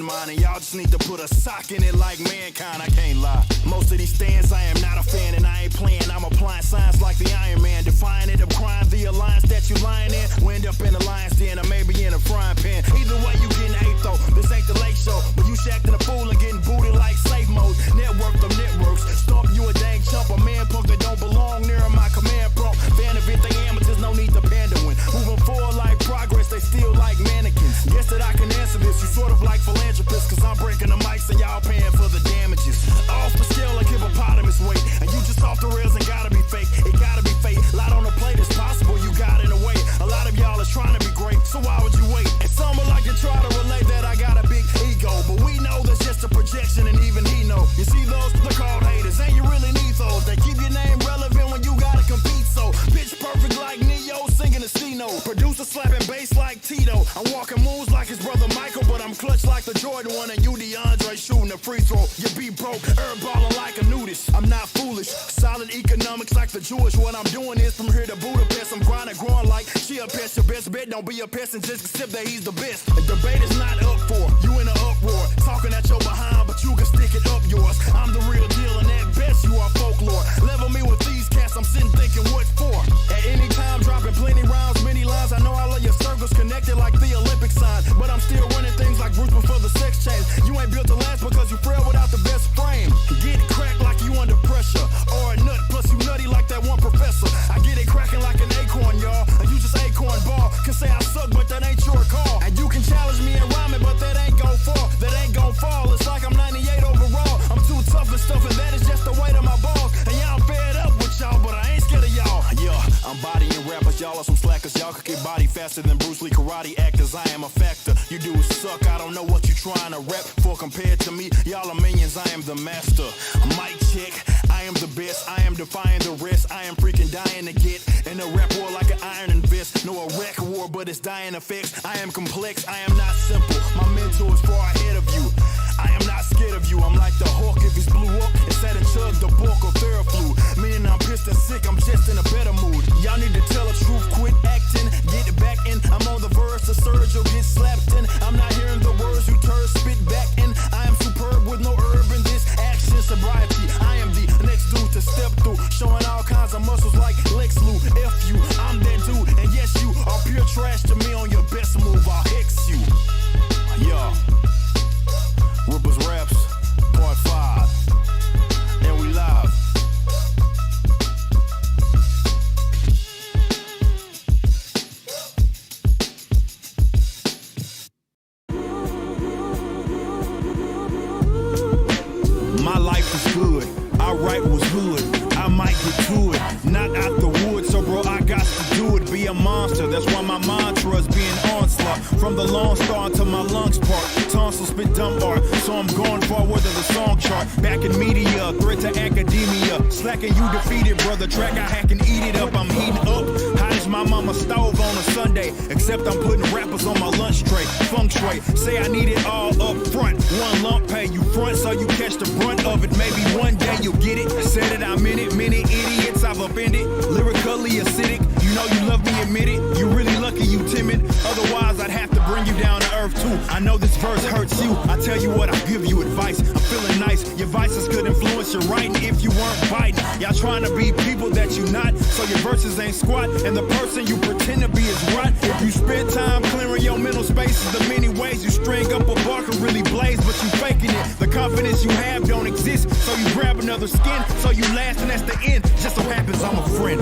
landmine, and y'all just need to put a sock in it like mankind. I can't lie. Most of these stands I am not a fan, and I ain't playing. I'm applying science like the Iron Man, defying it, of crime, the alliance that you lying in. We end up in the lion's den, or maybe in a frying pan. Either way, you getting hate though. This ain't the late show, but you acting a fool and getting booted like safe mode. Network them networks, stomp you a dang chump, a man punk that don't belong near my command prompt. Fan of it, they amateurs, no need to pandering. Moving forward like progress, they still like mannequins. Guess that I can answer this, you sort of like philanthropists, cause I'm breaking the mics and y'all paying for the damages. Off the scale like hippopotamus weight, and you just off the rails and gotta be fake. It gotta be fake. Lot on the plate is possible, you got in the way. A lot of y'all is trying to be great, so why would you wait? And some are like you try to relate that I got a big ego, but we know that's just a projection, and even he know. You see those? They're called haters, and you really need those. They keep your name relevant when you gotta compete, so pitch perfect like Neo singing a C-note. Producer slapping bass like Tito. I'm walking moves like his brother Michael, but I'm clutch like the Jordan one, and you DeAndre shooting a free throw. You be broke, balling like a nudist. I'm not foolish, solid economics like the Jewish. What I'm doing is from here to Budapest, I'm grinding, growing like she a pest. Your best bet, don't be a pest and just accept that he's the best. The debate is not up for you in an uproar, talking at your behind, but you can stick it up yours. I'm the real deal, and at best you are folklore. Level me with these cats, I'm sitting thinking what for. At any time, dropping plenty rounds, many lines. I know all of your circles connected like the Olympic sign, but I'm still running things like Bruce before the sex change. You ain't built to last because you frail without the best frame. Get it cracked like you under pressure, or a nut, plus you nutty like that one professor. I get it cracking like an acorn, y'all, and you just acorn ball. Can say I suck, but that ain't your call. And you can challenge me and rhyming, but that ain't gon' fall. That ain't gon' fall. It's like I'm 98 overall. I'm too tough and stuff, and that is just the weight of my balls. And y'all fed up with y'all, but I ain't scared of y'all. Yeah, I'm bodying rappers, y'all are some slackers. Y'all could get body faster than Bruce Lee karate actors. I am a factor. You dudes suck. I don't know what you trying to rap for compared to me. Y'all are minions. I am the master. Mic check. I am the best. I am defying the rest. I am freaking dying to get in a rap war like an iron and vest. No, a wreck war, but it's dying effects. I am complex. I am not simple. My mentor is far ahead of you. I am not scared of you. I'm like the hawk if he's blew up instead of chug the bulk or Theraflu. Meaning I'm pissed and sick. I'm just in a better mood. Y'all need to tell the truth. Quit acting. Get it back in. I'm on the verse. The surge you'll get slapped in. I'm not hearing the words you turd spit back in. I am superb with no herb in this action sobriety. I am the next dude to step through, showing all kinds of muscles like Lex Lou. F you, I'm that dude, and yes, you are pure trash to me. On your best move, I'll hex you. Yeah, Rippers Raps, Part 5, and we live. My life is good. I write was good. I might get to it. Not out the woods, so bro, I got to do it. Be a monster. That's why my mantra is being onslaught. From the Lone Star to my lungs part. Tonsils spit dumb art. So I'm going forward to the song chart. Back in media, threat to academia. Slacking, you defeated, brother. Track, I hack and eat it up. I'm heating up. Hot as my mama's stove on a Sunday. Except I'm putting rappers on my lunch tray. Feng shui. Say I need it all up front. One lump pay you front so you catch the brunt of it. Maybe one day you'll get it. Said it, I'm in it. Many idiots I've offended. Lyrically acidic. You know you love me, admit it. You really lucky you timid. Otherwise I'd have to bring you down to earth too. I know this verse hurts you. I tell you what, I give you advice. I'm feeling nice. Your vices could influence your writing if you weren't biting. Y'all trying to be people that you not, so your verses ain't squat. And the person you pretend to be is rot. If you spend time clearing your mental spaces, the many ways you string up a bar can really blaze, but you faking it. The confidence you have don't exist, so you grab another skin, so you last and that's the end. Just so happens I'm a friend.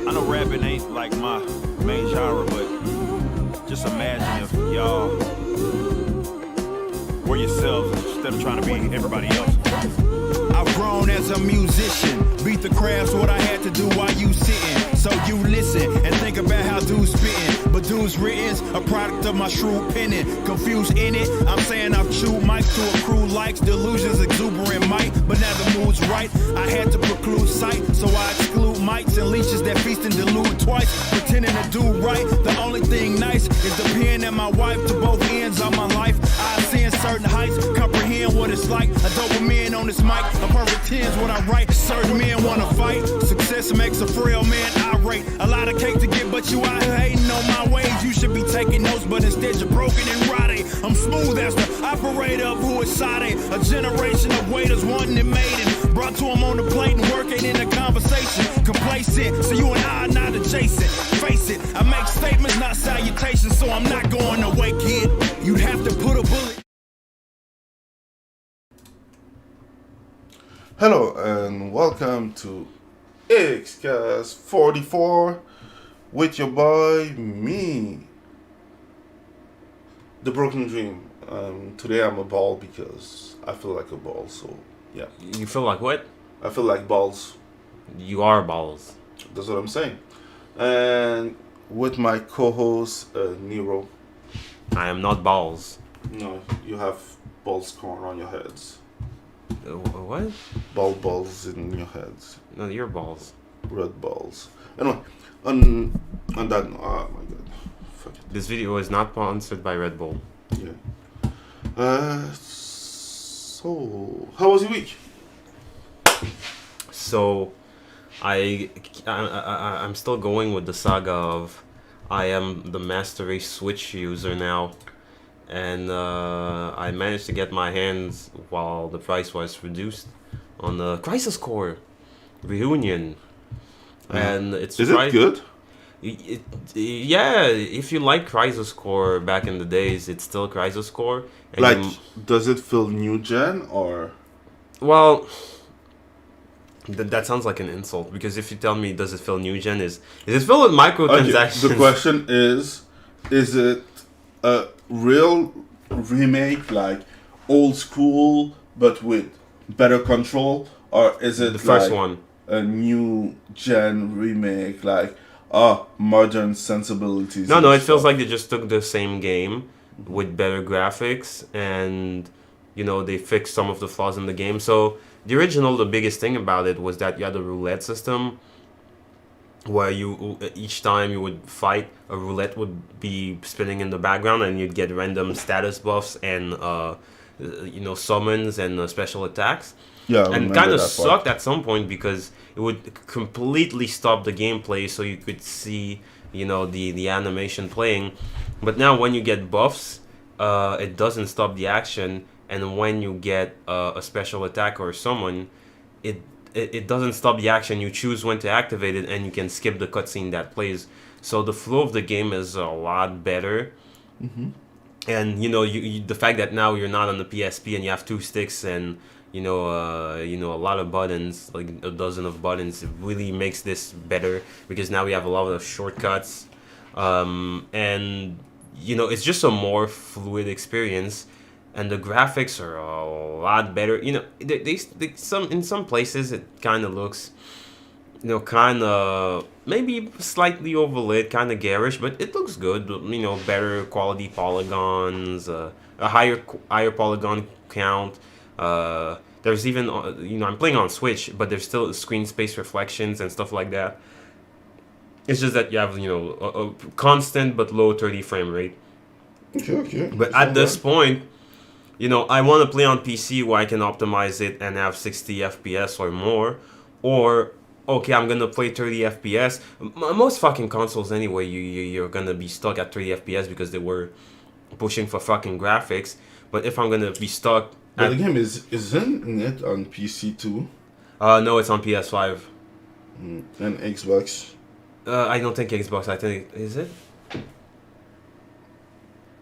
I know rapping ain't like my main genre, but just imagine if y'all were yourselves instead of trying to be everybody else. I've grown as a musician, beat the craft's what I had to do while you sitting. So you listen and think about how dudes spitting. But dudes written's a product of my shrewd penning. Confused in it, I'm saying I've chewed mics to a crew likes. Delusions exuberant might, but now the mood's right. I had to preclude sight, so I exclude mics and leeches that feast and delude twice. Pretending to do right, the only thing nice is the pen and my wife to both ends of my life. I ascend certain heights, comprehend what it's like. A dopamine on this mic, a perfect 10's what I write. Certain men wanna fight, success makes a frail man irate. A lot of cake to get, but you out here hating on my ways. You should be taking notes, but instead you're broken and rotted. I'm smooth as the operator of who is Sade. A generation of waiters wanting it made and brought to them on the plate and working in a conversation. Complacent, so you and I are not adjacent. Face it, I make statements, not salutations, so I'm not going away, kid. You'd have to put a bullet. Hello and welcome to Xcast 44 with your boy, me, The Broken Dream. Today I'm a ball because I feel like a ball, so yeah. You feel like what? I feel like balls. You are balls. That's what I'm saying. And with my co-host, Nero. I am not balls. No, you have balls corn on your heads. What? Balls in your heads. No, you're balls. Red balls. Anyway, on that, oh my god. Fuck it. This video is not sponsored by Red Bull. Yeah. So, how was your week? So, I'm still going with the saga of I am the Master Race Switch user now, and I managed to get my hands while the price was reduced on the Crisis Core Reunion, and it's is it good? Yeah, if you like Crisis Core back in the days, it's still Crisis Core. And like, does it feel new gen or? Well, that sounds like an insult, because if you tell me does it feel new gen, is it filled with microtransactions? Okay, the question is it a real remake, like old school but with better control, or is it the first like one a new gen remake, like modern sensibilities? No, it feels like they just took the same game with better graphics, and they fixed some of the flaws in the game. So the original, the biggest thing about it was that you had a roulette system where each time you would fight, a roulette would be spinning in the background, and you'd get random status buffs and summons and special attacks. Yeah, and kind of sucked at some point because it would completely stop the gameplay, so you could see the animation playing. But now when you get buffs, it doesn't stop the action, and when you get a special attack or summon, it doesn't stop the action. You choose when to activate it, and you can skip the cutscene that plays. So the flow of the game is a lot better. Mm-hmm. And the fact that now you're not on the PSP and you have two sticks and a lot of buttons, like a dozen of buttons, it really makes this better, because now we have a lot of shortcuts, and it's just a more fluid experience, and the graphics are a lot better. In some places it kind of looks kind of maybe slightly overlit, kind of garish, but it looks good. Better quality polygons, a higher polygon count. There's even I'm playing on Switch, but there's still screen space reflections and stuff like that. It's just that you have a constant but low 30 frame rate. Okay. But at this point, I want to play on PC where I can optimize it and have 60 FPS or more, or okay, I'm gonna play 30 FPS. Most fucking consoles anyway, you're gonna be stuck at 30 FPS because they were pushing for fucking graphics. But if I'm gonna be stuck, but the game isn't it on PC too? No, it's on PS5 and Xbox. I don't think Xbox. I think is it?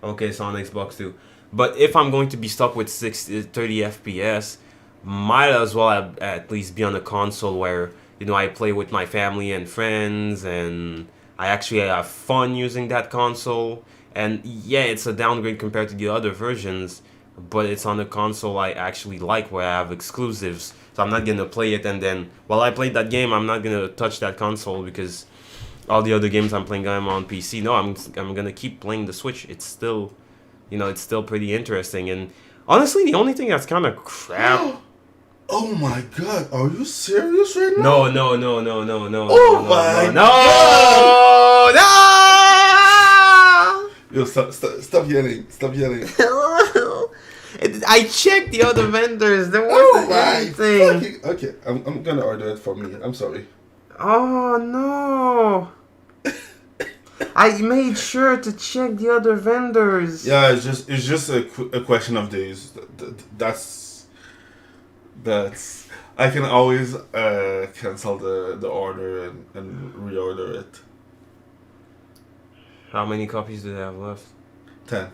Okay, it's on Xbox too. But if I'm going to be stuck with 30 FPS, might as well at least be on a console where I play with my family and friends, and I actually have fun using that console. And yeah, it's a downgrade compared to the other versions, but it's on a console I actually like, where I have exclusives. So I'm not gonna play it and then while I played that game, I'm not gonna touch that console because all the other games I'm playing I'm on PC. No, I'm gonna keep playing the Switch. It's still it's still pretty interesting. And honestly, the only thing that's kind of crap. Oh my god, are you serious right now? No. Oh my god! Yo, stop yelling. Stop yelling. I checked the other vendors. There Oh wasn't my anything. fucking... Okay, I'm gonna order it for me. I'm sorry. Oh no. I made sure to check the other vendors. Yeah, it's just a question of days. That's I can always cancel the order and reorder it. How many copies do they have left? 10.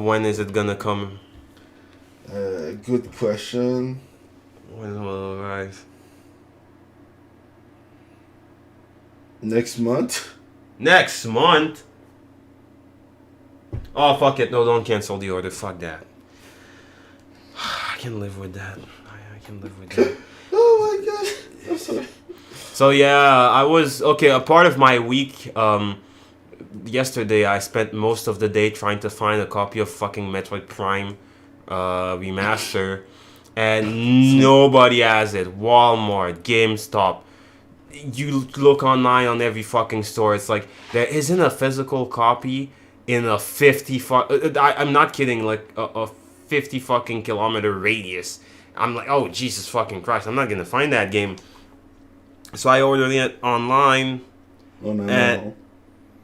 When is it gonna come? Good question. When will it arrive? Next month. Next month? Oh, fuck it. No, don't cancel the order. Fuck that. I can live with that. I can live with that. Oh my god. I'm sorry. So, yeah, I was... Okay, a part of my week... yesterday, I spent most of the day trying to find a copy of fucking Metroid Prime Remaster. And nobody has it. Walmart, GameStop. You look online on every fucking store. It's like there isn't a physical copy in a 50. I'm not kidding. Like a 50 fucking kilometer radius. I'm like, oh Jesus fucking Christ! I'm not gonna find that game. So I ordered it online. Oh no.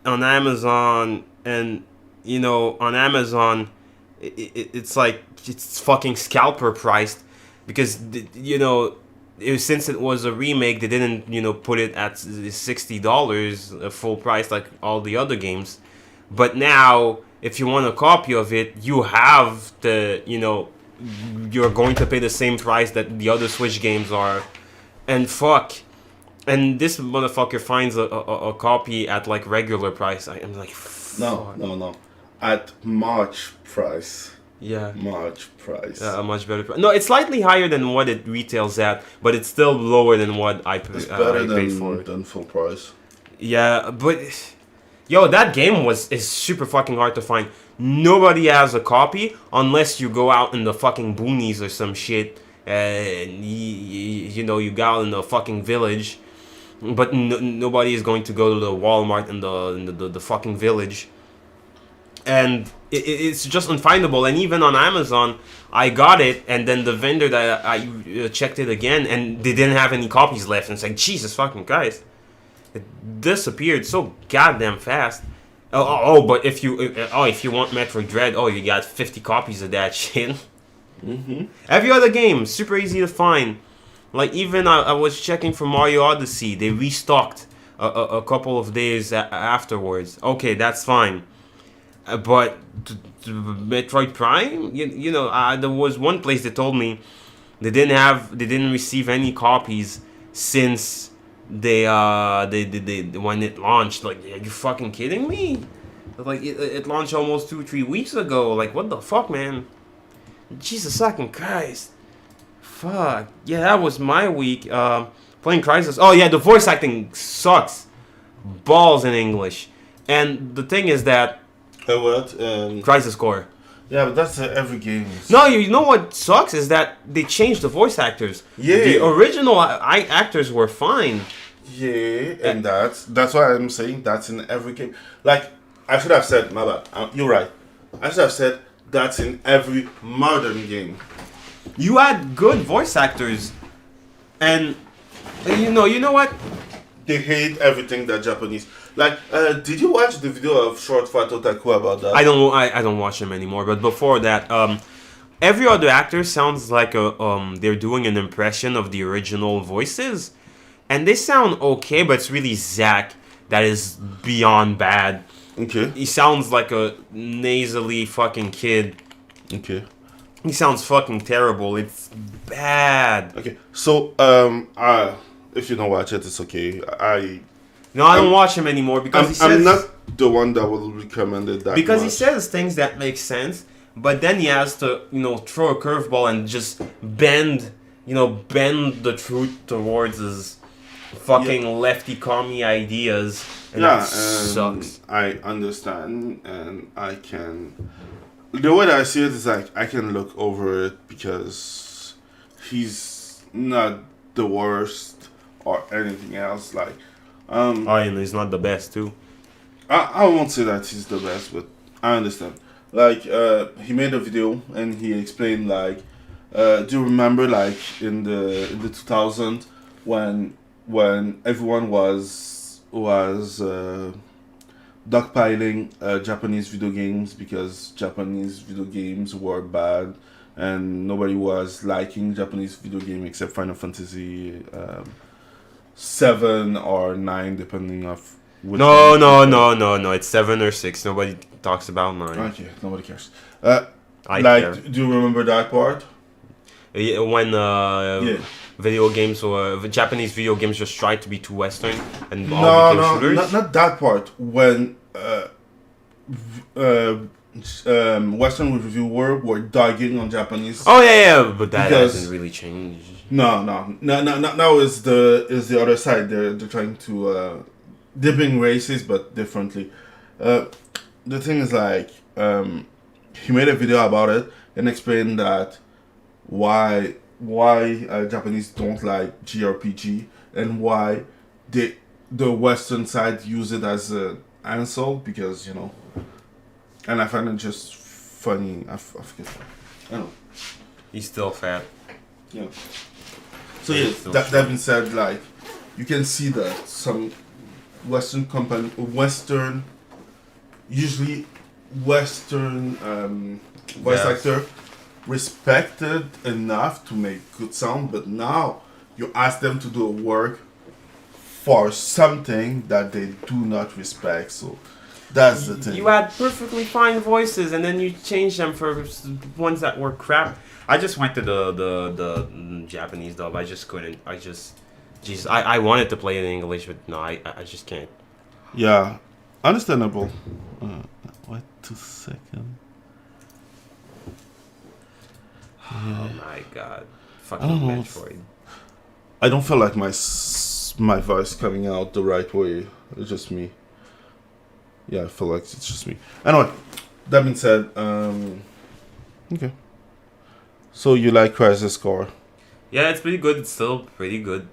On Amazon, and you know, on Amazon, it's like it's fucking scalper priced because you know. Since it was a remake, they didn't, you know, put it at $60 full price like all the other games. But now, if you want a copy of it, you have to, you know, you're going to pay the same price that the other Switch games are. And fuck. And this motherfucker finds a copy at like regular price. I'm like, fuck. No. At March price. Yeah. March price. A much better price. No, it's slightly higher than what it retails at, but it's still lower than what I paid for it. Than full price. Yeah, but yo, that game is super fucking hard to find. Nobody has a copy unless you go out in the fucking boonies or some shit. And you know, you go out in the fucking village, but nobody is going to go to the Walmart in the fucking village. And it's just unfindable. And even on Amazon, I got it, and then the vendor that I checked it again, and they didn't have any copies left. And it's like, Jesus fucking Christ, it disappeared so goddamn fast. But if you want Metroid Dread, you got 50 copies of that shit. Mm-hmm. Every other game, super easy to find. Like even I was checking for Mario Odyssey, they restocked a couple of days afterwards. Okay, that's fine. But Metroid Prime, you know, there was one place that told me they didn't receive any copies since they when it launched. Like, are you fucking kidding me? Like it launched almost 2-3 weeks ago. Like, what the fuck, man? Jesus fucking Christ. Fuck. Yeah, that was my week. Playing Crysis. Oh yeah, the voice acting sucks. Balls in English. And the thing is that What? Crisis Core. Yeah, but that's every game. No, you know what sucks is that they changed the voice actors. Yeah. The original actors were fine. Yeah, and that's why I'm saying that's in every game. Like, I should have said, my bad. You're right. I should have said that's in every modern game. You had good voice actors, and you know what? They hate everything that Japanese. Like, did you watch the video of Short Fat Otaku about that? I don't watch them anymore. But before that, every other actor sounds like they're doing an impression of the original voices, and they sound okay. But it's really Zach that is beyond bad. Okay. He sounds like a nasally fucking kid. Okay. He sounds fucking terrible. It's bad. Okay. So, if you don't watch it, it's okay. I don't watch him anymore because I'm not the one that will recommend it that because much. he says things that make sense, but then he has to, throw a curveball and just bend the truth towards his fucking lefty commie ideas, and that sucks. I understand, and I can. The way that I see it is like I can look over it because he's not the worst or anything else. Like, and he's not the best too. I won't say that he's the best, but I understand. like he made a video and he explained like, do you remember like in the 2000 when everyone was dogpiling Japanese video games because Japanese video games were bad and nobody was liking Japanese video game except Final Fantasy 7 or 9 depending of which one. No. It's 7 or 6. Nobody talks about 9. Okay, nobody cares. I like, care. do you remember that part? Yeah, when video games or Japanese video games just tried to be too Western and all became shooters. not that part. When Western reviewer were dogging on Japanese. Oh yeah, but that hasn't really changed. No. Now is the other side. They're trying to they're being racist but differently. The thing is like he made a video about it and explained that why Japanese don't like JRPG and why the Western side use it as an insult because and I find it just funny. I forget. I don't know. He's still fat. Yeah. So yeah, that being said, like you can see that some usually Western voice actor respected enough to make good sound, but now you ask them to do a work for something that they do not respect. So that's the thing. You had perfectly fine voices, and then you changed them for ones that were crap. I just went to the Japanese dub. I just couldn't. I wanted to play it in English, but no, I just can't. Yeah, understandable. Wait 2 seconds. Oh my god. Fucking Metroid. I don't feel like my voice coming out the right way. It's just me. Yeah, I feel like it's just me. Anyway, that being said, okay. So you like Crisis Core? Yeah, it's pretty good. It's still pretty good.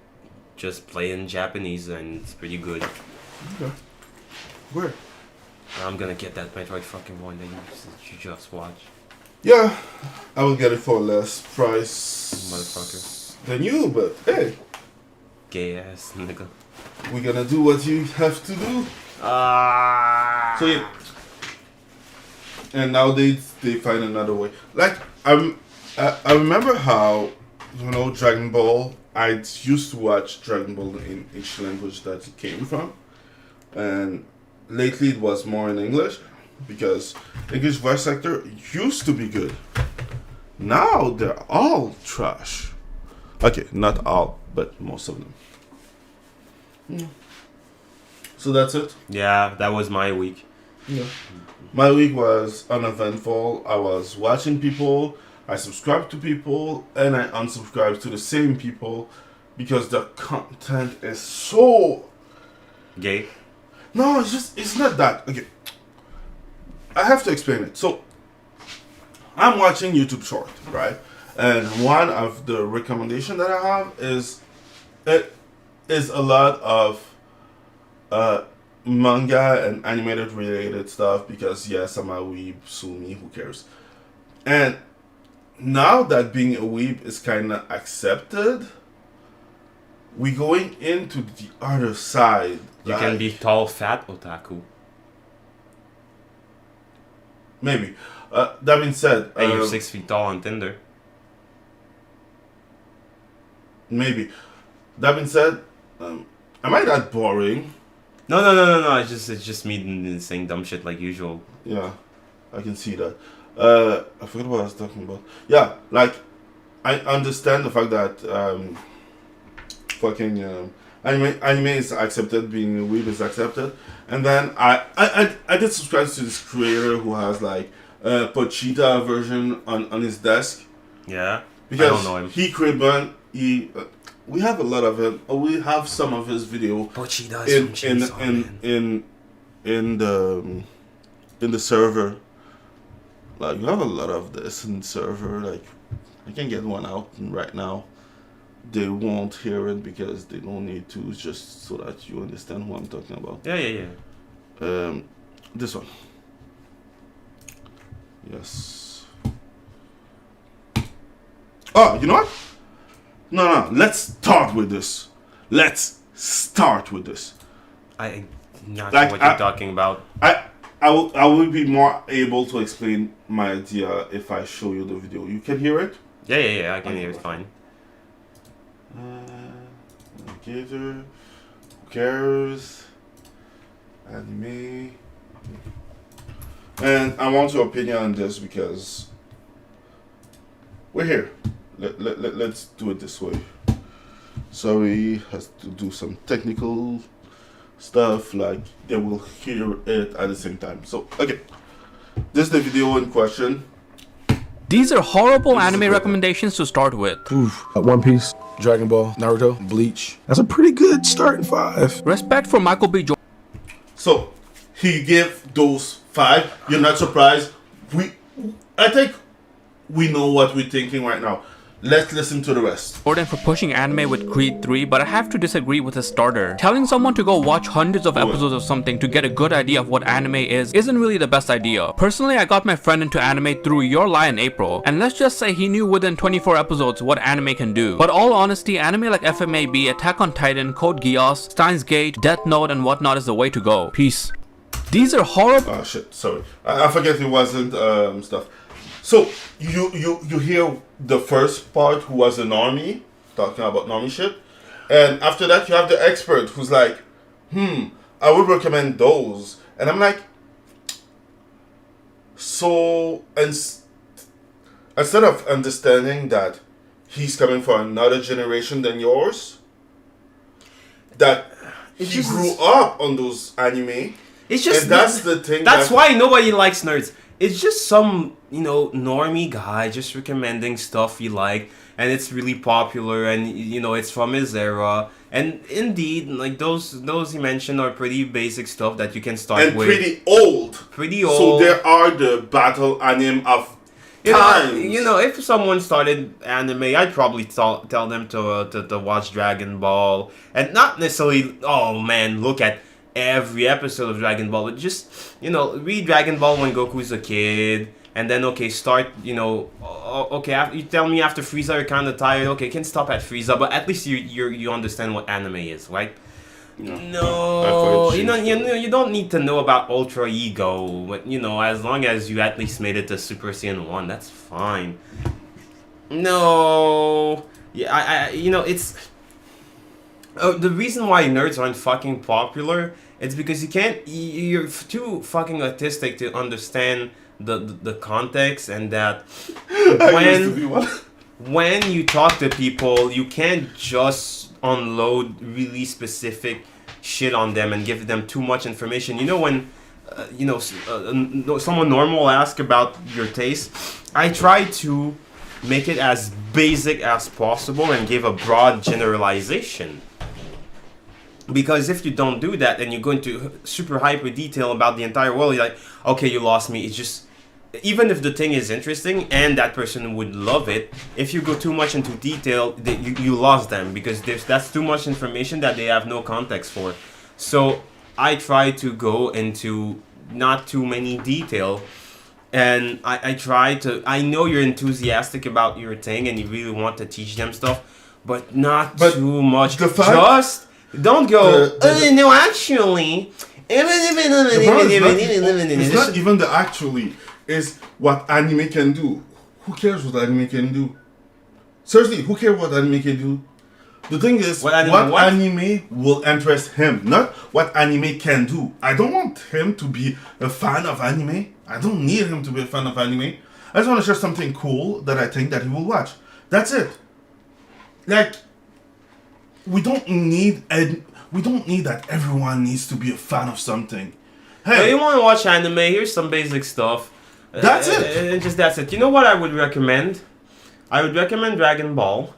Just playing Japanese and it's pretty good. Okay. Where? I'm gonna get that Metroid fucking one that you just watched. Yeah, I will get it for less price, Motherfucker. than you, but hey. Gay ass nigga. We're gonna do what you have to do. So yeah. And nowadays they find another way. Like I remember how Dragon Ball. I used to watch Dragon Ball in each language that it came from, and lately it was more in English because English voice actor used to be good. Now they're all trash. Okay, not all, but most of them. Yeah. So that's it. Yeah, that was my week. Yeah. My week was uneventful. I was watching people, I subscribed to people, and I unsubscribed to the same people because the content is so gay. No, it's not that. Okay. I have to explain it. So I'm watching YouTube short, right? And one of the recommendation that I have is a lot of manga and animated related stuff because yes, I'm a weeb, sue me, who cares? And now that being a weeb is kind of accepted, we going into the other side. You can be tall, fat otaku. Maybe. That being said, and you're 6 feet tall on Tinder. Maybe. That being said, am I that boring? No. It's just me saying dumb shit like usual. Yeah, I can see that. I forgot what I was talking about. Yeah, like I understand the fact that anime is accepted, being a weeb is accepted, and then I did subscribe to this creator who has like a Pochita version on his desk. Yeah, because I don't know him. He created one. We have a lot of him. We have some of his video in the server. Like you have a lot of this in the server. Like I can get one out right now. They won't hear it because they don't need to. It's just so that you understand what I'm talking about. Yeah. This one. Yes. Oh, you know what? No. Let's start with this. I'm not Like, sure what you're talking about. I will be more able to explain my idea if I show you the video. You can hear it? Yeah, I can hear it fine. Gator. Who cares? Anime. And I want your opinion on this because we're here. Let's do it this way. Sorry, has to do some technical stuff, like they will hear it at the same time. So, okay. This is the video in question. These are horrible anime recommendations to start with. One Piece, Dragon Ball, Naruto, Bleach. That's a pretty good starting 5. Respect for Michael B. Jordan. So, he gave those 5. You're not surprised. I think we know what we're thinking right now. Let's listen to the rest. For pushing anime with Creed 3, but I have to disagree with his starter. Telling someone to go watch hundreds of episodes of something to get a good idea of what anime is isn't really the best idea. Personally, I got my friend into anime through Your Lie in April, and let's just say he knew within 24 episodes what anime can do. But all honesty, anime like FMAB, Attack on Titan, Code Geass, Steins Gate, Death Note, and whatnot is the way to go. Peace. These are horrible. Oh shit, sorry. I forget it wasn't stuff. So you hear the first part who was an normie talking about normie shit, and after that you have the expert who's like, I would recommend those, and I'm like, so instead of understanding that he's coming from another generation than yours, that he grew up on those anime, It's just and that's the thing. That's why nobody likes nerds. It's just some, normie guy just recommending stuff he like, and it's really popular, and it's from his era. And indeed, like those he mentioned are pretty basic stuff that you can start and with. Pretty old. So there are the battle anime of times. If someone started anime, I'd probably tell them to watch Dragon Ball, and not necessarily, oh man, look at every episode of Dragon Ball, but just read Dragon Ball when Goku's a kid, and then start you tell me after Frieza you're kind of tired, okay, can stop at Frieza, but at least you understand what anime is, right? No, you don't need to know about Ultra Ego, but as long as you at least made it to Super Saiyan 1, that's fine. No, yeah, it's the reason why nerds aren't fucking popular. It's because you're too fucking autistic to understand the context, and that when you talk to people, you can't just unload really specific shit on them and give them too much information. When someone normal asks about your taste, I try to make it as basic as possible and give a broad generalization. Because if you don't do that and you go into super hyper detail about the entire world, you're like, okay, you lost me. It's just, even if the thing is interesting and that person would love it, if you go too much into detail, you lost them, because that's too much information that they have no context for. So I try to go into not too many detail, and I know you're enthusiastic about your thing and you really want to teach them stuff, but not too much. Don't go, no, actually. It's not even the actually. It's what anime can do. Who cares what anime can do? Seriously, who cares what anime can do? The thing is, what anime will interest him, not what anime can do. I don't want him to be a fan of anime. I don't need him to be a fan of anime. I just want to share something cool that I think that he will watch. That's it. Like, we don't need that everyone needs to be a fan of something. Hey, you want to watch anime? Here's some basic stuff. That's it. That's it. You know what I would recommend? I would recommend Dragon Ball.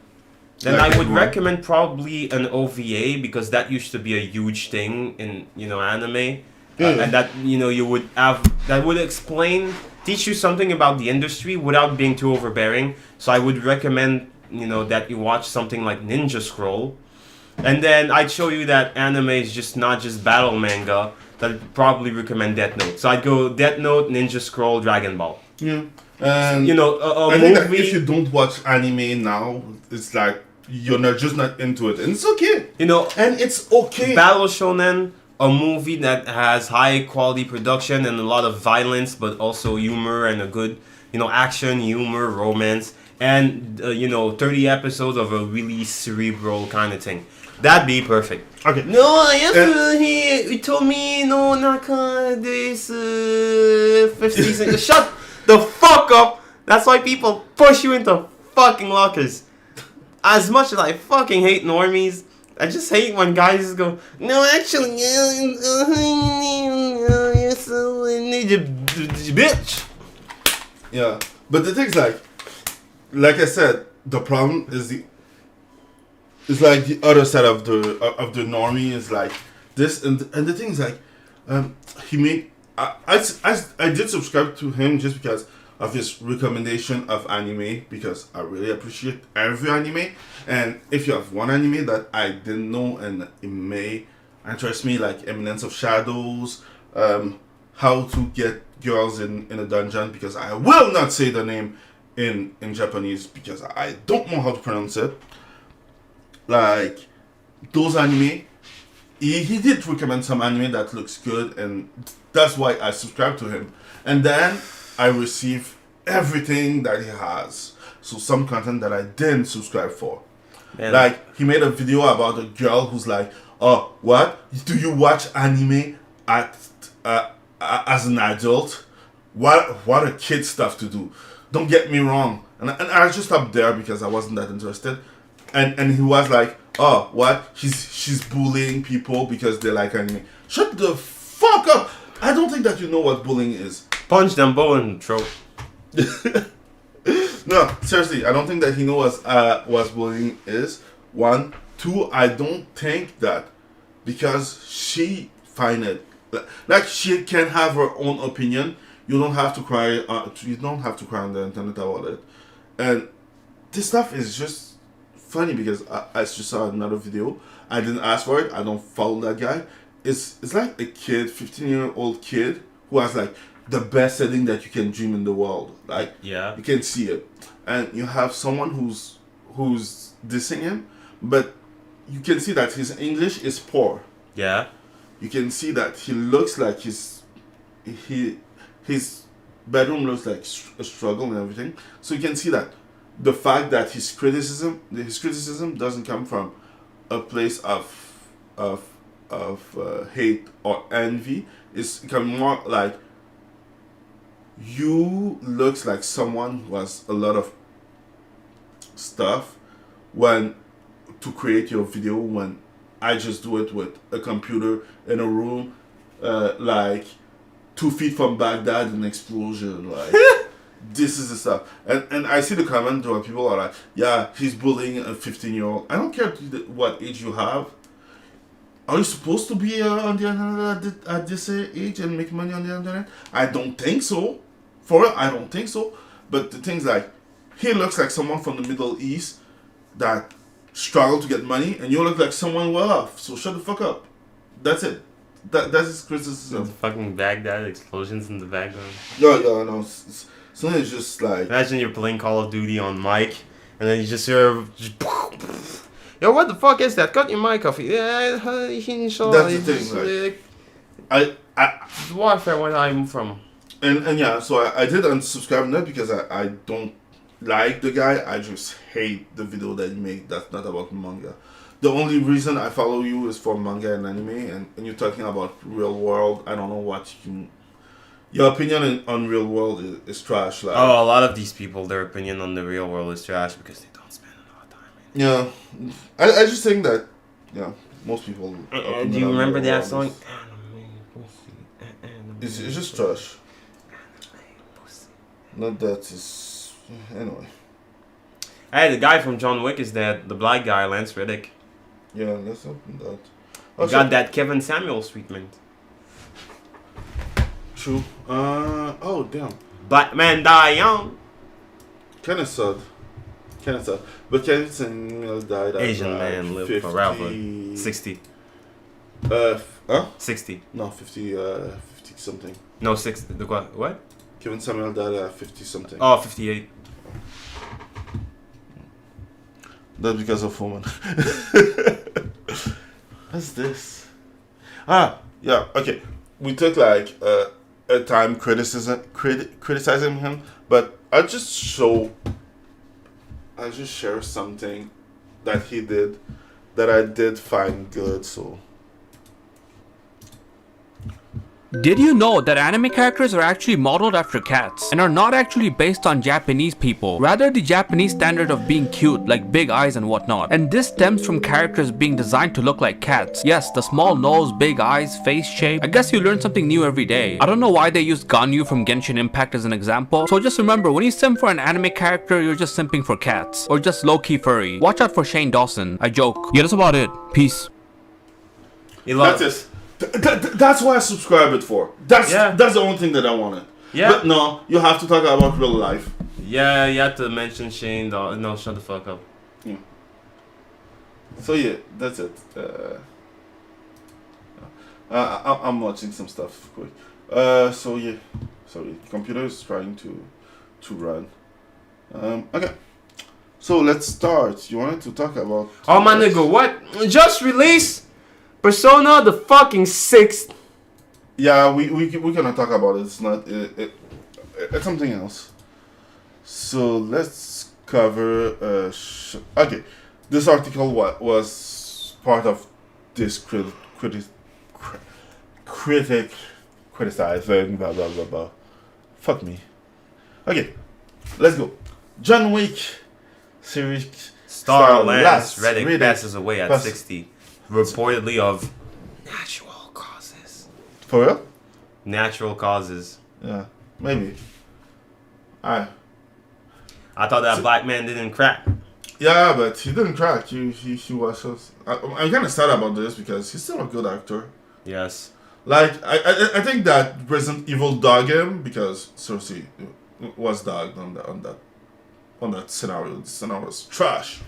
Then I would recommend probably an OVA, because that used to be a huge thing in anime, and that you would have, that would teach you something about the industry without being too overbearing. So I would recommend that you watch something like Ninja Scroll. And then I'd show you that anime is just not just battle manga. That I'd probably recommend Death Note. So I'd go Death Note, Ninja Scroll, Dragon Ball. Yeah. And You know, a I think that movie. if you don't watch anime now, it's like you're just not into it, and it's okay. You know, And it's okay. Battle Shonen, a movie that has high quality production and a lot of violence, but also humor and a good, you know, action, humor, romance, and 30 episodes of a really cerebral kind of thing. That'd be perfect. Okay. No, he told me no, not this fifth season. Shut the fuck up. That's why people push you into fucking lockers. As much as I fucking hate normies, I just hate when guys go, no, actually, you're so bitch. Yeah, but the thing's like I said, the problem is it's like the other side of the normie is like this, and the thing is like, he made I did subscribe to him just because of his recommendation of anime, because I really appreciate every anime, and if you have one anime that I didn't know and it may interest me, like Eminence of Shadows, how to get girls in a dungeon, because I will not say the name in Japanese because I don't know how to pronounce it. Like those anime, he did recommend some anime that looks good, and that's why I subscribed to him. And then I receive everything that he has. So some content that I didn't subscribe for. Man. Like he made a video about a girl who's like, "Oh, what? Do you watch anime as an adult? What a kid stuff to do." Don't get me wrong. And I just stopped there because I wasn't that interested. And he was like, "Oh, what? She's bullying people because they like anime." Shut the fuck up! I don't think that you know what bullying is. Punch them both in the throat. No, seriously, I don't think that he knows what bullying is. 1, 2, I don't think that because she find it like she can have her own opinion. You don't have to cry. You don't have to cry on the internet about it. And this stuff is just funny because I just saw another video. I didn't ask for it. I don't follow that guy. It's like a kid, 15-year-old kid who has like the best setting that you can dream in the world. Like Yeah. you can see it, and you have someone who's dissing him, but you can see that his English is poor. Yeah. You can see that he looks like his bedroom looks like a struggle and everything. So you can see that the fact that his criticism doesn't come from a place of hate or envy. It's become more like, you looks like someone who has a lot of stuff when to create your video, when I just do it with a computer in a room, like 2 feet from Baghdad, an explosion, like this is the stuff. And I see the comment where people are like, yeah, he's bullying a 15-year-old. I don't care what age you have. Are you supposed to be on the internet at this age and make money on the internet? I don't think so. For real, I don't think so. But the thing's like, he looks like someone from the Middle East that struggled to get money, and you look like someone well off. So shut the fuck up. That's it. That's his criticism. The fucking Baghdad explosions in the background. Yeah, no. So it's just like, Imagine you're playing Call of Duty on mic, and then you just hear, yo, what the fuck is that? Cut your mic off. Yeah, that's the thing. Like, It's warfare where I'm from. and yeah, so I did unsubscribe not because I don't like the guy. I just hate the video that he made that's not about manga. The only reason I follow you is for manga and anime, and you're talking about real world. I don't know what your opinion on real world is trash. Like, Oh, a lot of these people, their opinion on the real world is trash because they don't spend a lot of time in it. yeah, I just think that, yeah, most people. Do opinion you on remember real that world song? It's just trash. Not that it's anyway. Hey, the guy from John Wick is dead. The black guy, Lance Reddick. Yeah, let's open that. You got that Kevin Samuels treatment. True. Oh damn. Black man die young. Kind of sad. But Kevin Samuel died at Asian like man live 50, forever. 60. Huh? 60. No, 50 something. No, 60. The what? Kevin Kevin Samuel died at 50 something. Oh, 58. That's because of woman. What's this? Yeah, okay. We took like a time criticizing him, but I'll just share something that he did that I did find good, so. Did you know that anime characters are actually modeled after cats and are not actually based on Japanese people, rather the Japanese standard of being cute, like big eyes and whatnot. And this stems from characters being designed to look like cats. Yes, the small nose, big eyes, face shape. I guess you learn something new every day. I don't know why they used Ganyu from Genshin Impact as an example, so just remember, when you sim for an anime character, you're just simping for cats, or just low-key furry. Watch out for Shane Dawson. I joke. Yeah, that's about it. Peace. That's it. That's why I subscribe it for. That's the only thing that I wanted. Yeah. But no, you have to talk about real life. Yeah, you have to mention Shane. No, shut the fuck up. Yeah. So yeah, that's it. I'm watching some stuff quick. So yeah, sorry, computer is trying to run. Okay. So let's start. You wanted to talk about? Oh my nigga, what? Just released Persona the fucking 6th. Yeah, we gonna talk about it. It's not it's something else. So let's cover. Okay, this article was part of this critic criticizing blah blah blah blah. Fuck me. Okay, let's go. John Wick series Star Lance Reddick passes away at 60. Reportedly of natural causes. For real? Natural causes. Yeah, maybe. I thought that black man didn't crack. Yeah, but he didn't crack. He was just. I'm kind of sad about this because he's still a good actor. Yes. Like I think that Resident Evil dogged him because Cersei was dogged on that scenario. The scenario was trash.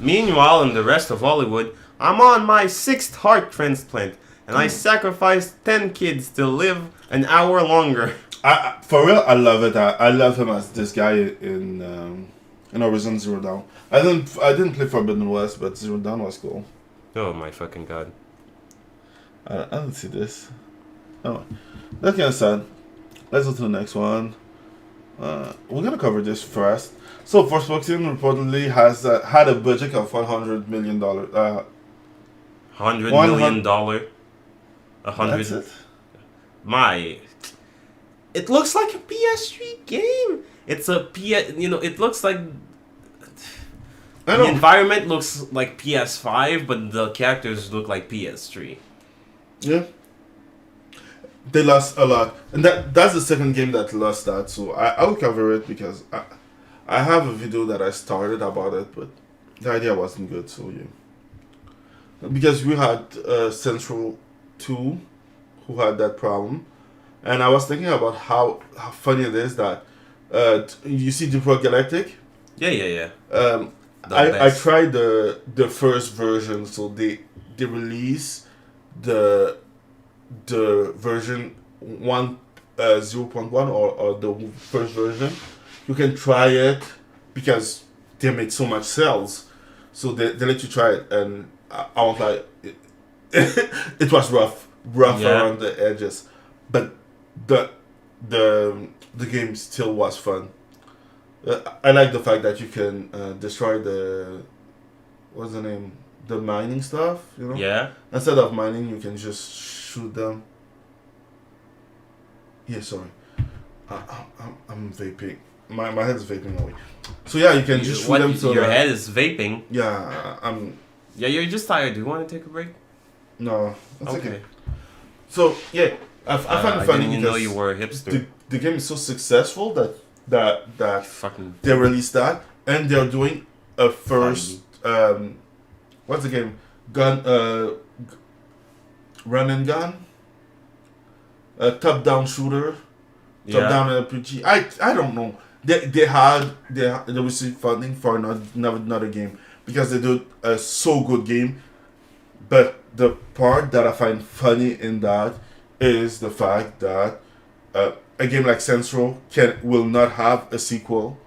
Meanwhile, in the rest of Hollywood, I'm on my 6th heart transplant, and I sacrificed 10 kids to live an hour longer. For real, I love it. I love him as this guy in Horizon Zero Dawn. I didn't play Forbidden West, but Zero Dawn was cool. Oh my fucking god! I didn't see this. Oh, that's kind of sad. Let's go to the next one. We're gonna cover this first. So, Forspoken reportedly has had a budget of $100 million. $100 million. $100. That's it. It looks like a PS3 game. It's a it looks like the environment looks like PS5, but the characters look like PS3. Yeah. They lost a lot, and that's the second game that lost that. So I'll cover it because I have a video that I started about it, but the idea wasn't good. So yeah, because we had Central 2 who had that problem, and I was thinking about how funny it is that you see Deep Rock Galactic. Yeah. I tried the first version, so they release the version 0.1 or the first version. You can try it because they made so much sales, so they let you try it, and I was like, it was rough around the edges, but the game still was fun. I like the fact that you can destroy the mining stuff, you know? Yeah. Instead of mining, you can just shoot them. Yeah, sorry. I'm vaping. My head is vaping away. So yeah, you can just shoot them. So your head is vaping? Yeah, Yeah, you're just tired. Do you want to take a break? No, that's okay. So yeah, I find it funny. I didn't even know you were a hipster. The game is so successful that fucking they released that, and they're doing a first what's the game? Run and gun. A top-down shooter. Top-down RPG. I don't know. They received funding for another game because they do a so good game. But the part that I find funny in that is the fact that a game like Saints Row will not have a sequel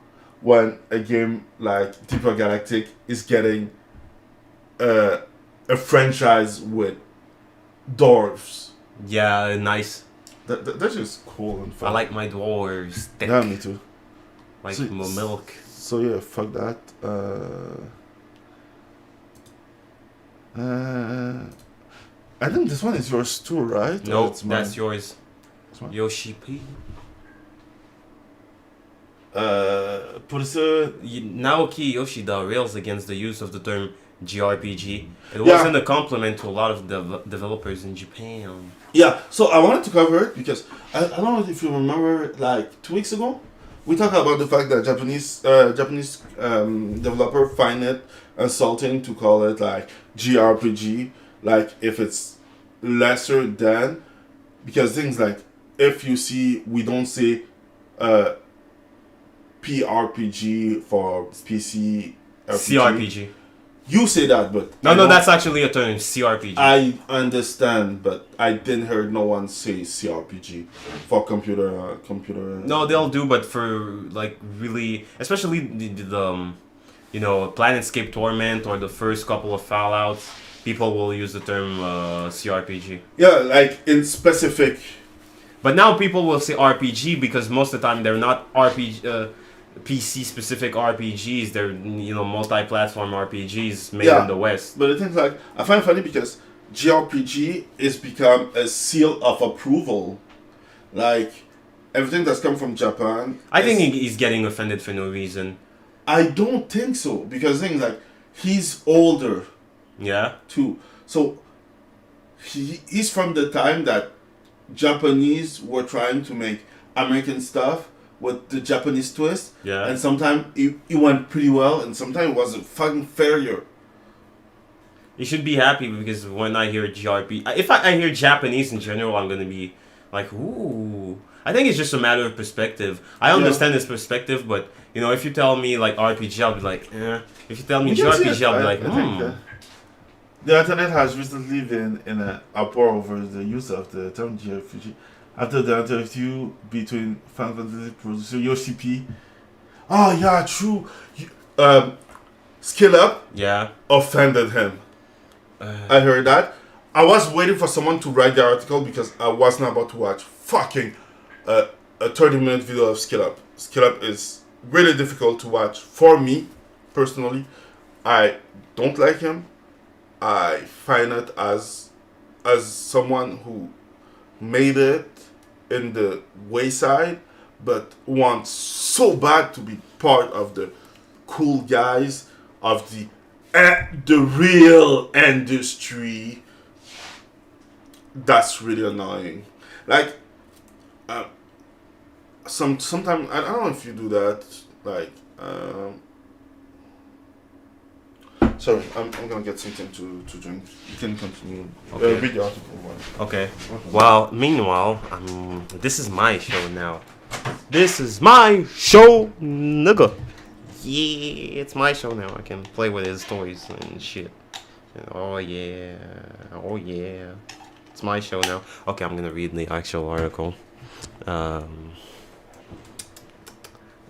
when a game like Deeper Galactic is getting a franchise with dwarves. Yeah, nice. That's just cool and fun. I like my dwarves. Thick. Yeah, me too. Like So- my milk. So yeah, fuck that. I think this one is yours too, right? Or No, it's mine? that's yours. This one? Yoshi P. Put it. Naoki Yoshida rails against the use of the term JRPG. It Yeah. wasn't a compliment to a lot of developers in Japan. Yeah, so I wanted to cover it because I don't know if you remember, like 2 weeks ago, we talked about the fact that Japanese developer find it insulting to call it like JRPG, like if it's lesser than, because things like if you see we don't say PRPG for PC RPG. CRPG. You say that, but I No, don't- that's actually a term. CRPG. I understand, but I didn't hear no one say CRPG for computer. No, they'll do, but for like really, especially the Planetscape Torment or the first couple of Fallouts, people will use the term CRPG. Yeah, like in specific. But now people will say RPG because most of the time they're not PC specific RPGs. They're multi-platform RPGs made in the West. But the thing's like I find it funny because JRPG is become a seal of approval. Like everything that's come from Japan. I think he's getting offended for no reason. I don't think so because things like he's older Yeah. too, so he's from the time that Japanese were trying to make American stuff with the Japanese twist. Yeah. And sometimes it went pretty well, and sometimes it was a fucking failure. You should be happy because when I hear JRPG, if I hear Japanese in general, I'm gonna be like, ooh. I think it's just a matter of perspective. I understand his perspective, but if you tell me like RPG, I'll be like, eh. If you tell me You can see JRPG, it. I'll be like, I think the internet has recently been in an uproar over the use of the term JRPG after the interview between Final Fantasy producer Yoshi P. Oh yeah, true. Skill Up Yeah. offended him. I heard that. I was waiting for someone to write the article because I was not about to watch fucking a 30-minute video of Skill Up. Skill Up is really difficult to watch for me personally. I don't like him. I find it as someone who made it in the wayside but wants so bad to be part of the cool guys of the real industry. That's really annoying. Like sometimes I don't know if you do that. Like sorry, I'm gonna get something to drink. You can continue. Okay. Read the article. Okay. Well, meanwhile, this is my show now. This is my show, nigga. Yeah, it's my show now. I can play with his toys and shit. Oh yeah. Oh yeah. It's my show now. Okay, I'm gonna read the actual article.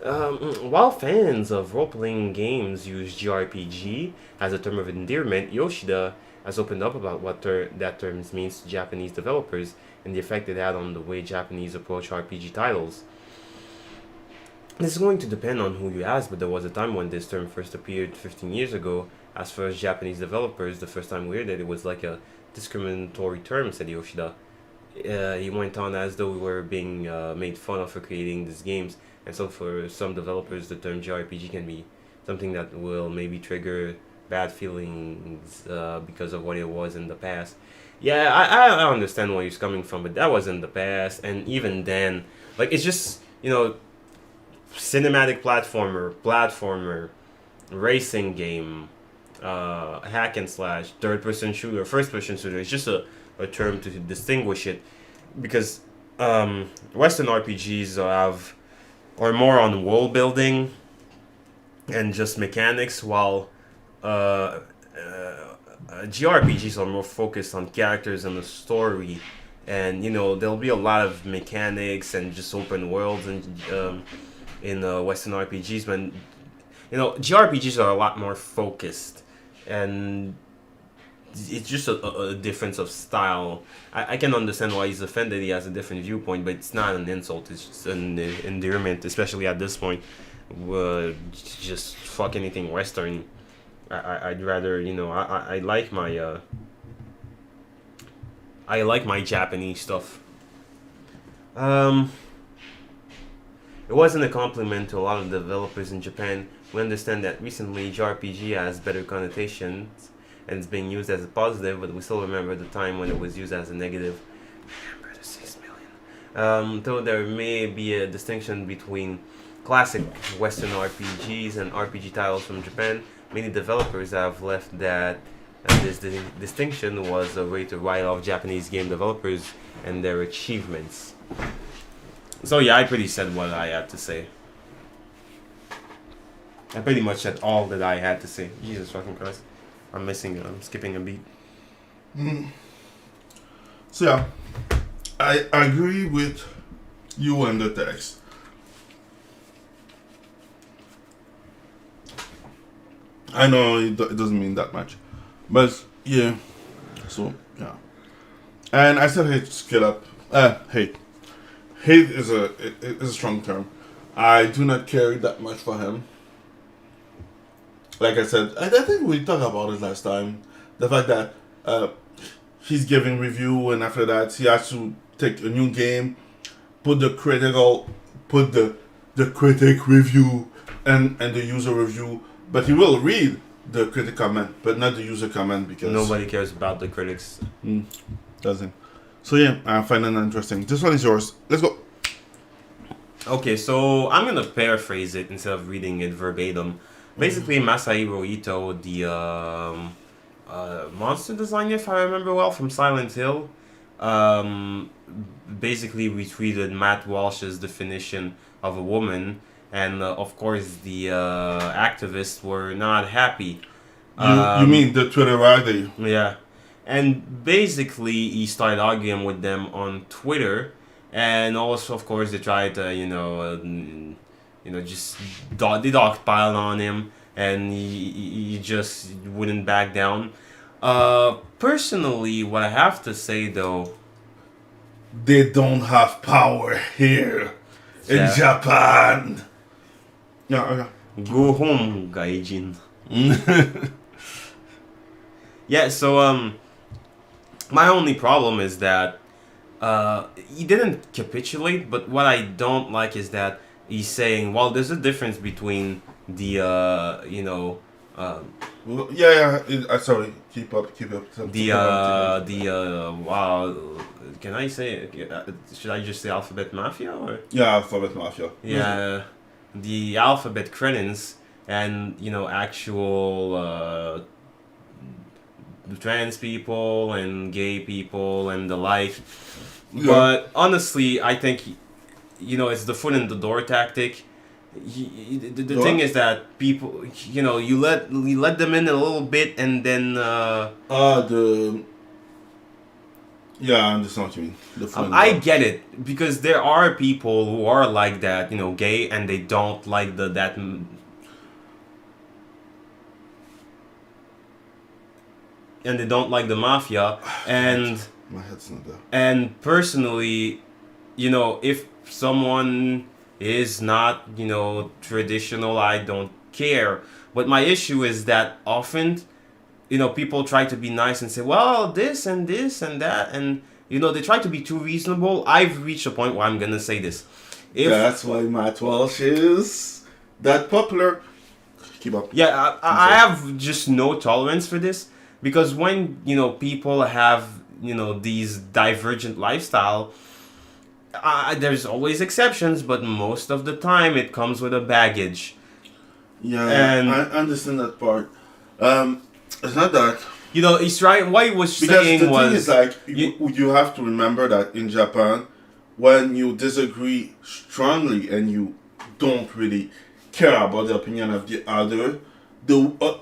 While fans of role-playing games use JRPG as a term of endearment, Yoshida has opened up about what that term means to Japanese developers and the effect it had on the way Japanese approach RPG titles. This is going to depend on who you ask, but there was a time when this term first appeared 15 years ago. As far as Japanese developers, the first time we heard it was like a discriminatory term, said Yoshida. He went on as though we were being made fun of for creating these games, and so for some developers the term JRPG can be something that will maybe trigger bad feelings because of what it was in the past. Yeah, I understand where he's coming from, but that was in the past, and even then, like, it's just, cinematic platformer, racing game, hack and slash, third-person shooter, first-person shooter. It's just a term to distinguish it, because Western RPGs are more on world building and just mechanics, while GRPGs are more focused on characters and the story and there'll be a lot of mechanics and just open worlds and in Western RPGs, when JRPGs are a lot more focused, and it's just a difference of style. I can understand why he's offended. He has a different viewpoint, but it's not an insult. It's just an endearment, especially at this point. Just fuck anything Western. I'd rather, I like my Japanese stuff. It wasn't a compliment to a lot of developers in Japan. We understand that recently JRPG has better connotations and it's being used as a positive, but we still remember the time when it was used as a negative. Remember the 6 million. Though there may be a distinction between classic Western RPGs and RPG titles from Japan, many developers have left that this distinction was a way to write off Japanese game developers and their achievements. So yeah, I pretty said what I had to say. I pretty much said all that I had to say. Jesus fucking Christ. I'm skipping a beat. So yeah, I agree with you and the text. I know it doesn't mean that much, but yeah. So yeah, and I said hate scale up. Hate is a strong term. I do not care that much for him. Like I said, I think we talked about it last time. The fact that he's giving review, and after that he has to take a new game, put the critic review and the user review. But he will read the critic comment, but not the user comment, because nobody cares about the critics. Doesn't. So yeah, I find it interesting. This one is yours. Let's go. Okay, so I'm gonna paraphrase it instead of reading it verbatim. Basically, Masahiro Ito, the monster designer, if I remember well, from Silent Hill, basically retweeted Matt Walsh's definition of a woman. And of course, the activists were not happy. You mean the Twitter rally? Yeah, and basically he started arguing with them on Twitter, and also, of course, they tried to, just they dogpiled on him, and he just wouldn't back down. Personally, what I have to say though, they don't have power here in Japan. Yeah, okay. Go home, Gaijin. Yeah, so my only problem is that he didn't capitulate, but what I don't like is that he's saying, well, there's a difference between the sorry, keep up. Wow, can I say? Should I just say Alphabet Mafia or? Yeah, Alphabet Mafia. Yeah, the Alphabet credits and actual trans people and gay people and the like. Yeah. But honestly, I think it's the foot in the door tactic. The thing is that people, you let them in a little bit, and then yeah, I understand what you mean. I get it, because there are people who are like that, gay, and they don't like that. And they don't like the mafia, and my head's not there. And personally, if someone is not, traditional, I don't care. But my issue is that often, people try to be nice and say, well, this and this and that, and they try to be too reasonable. I've reached a point where I'm gonna say this. That's why Matt Walsh is that popular. Keep up. Yeah, I have just no tolerance for this, because when people have these divergent lifestyle, there's always exceptions, but most of the time it comes with a baggage. Yeah, and I understand that part. It's not that. He's right. What he was because saying was... the thing is, you have to remember that in Japan, when you disagree strongly and you don't really care about the opinion of the other,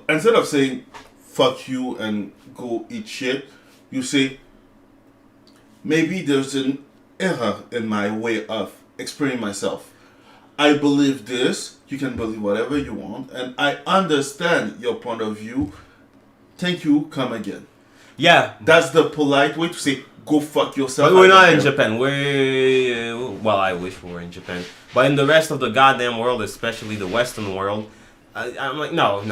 instead of saying, fuck you and go eat shit, you say, maybe there's an error in my way of explaining myself. I believe this, you can believe whatever you want, and I understand your point of view. Thank you, come again. Yeah. That's the polite way to say, go fuck yourself. But we're I not don't in care. Japan. Well, I wish we were in Japan. But in the rest of the goddamn world, especially the Western world, I'm like, no.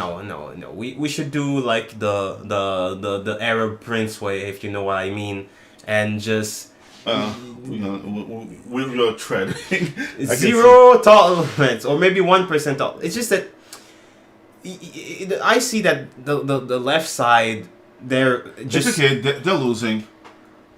We should do like the Arab Prince way, if you know what I mean, and just We're treading. zero tolerance, or maybe 1% tolerance. It's just that I see that the left side, they're just It's okay, they're losing.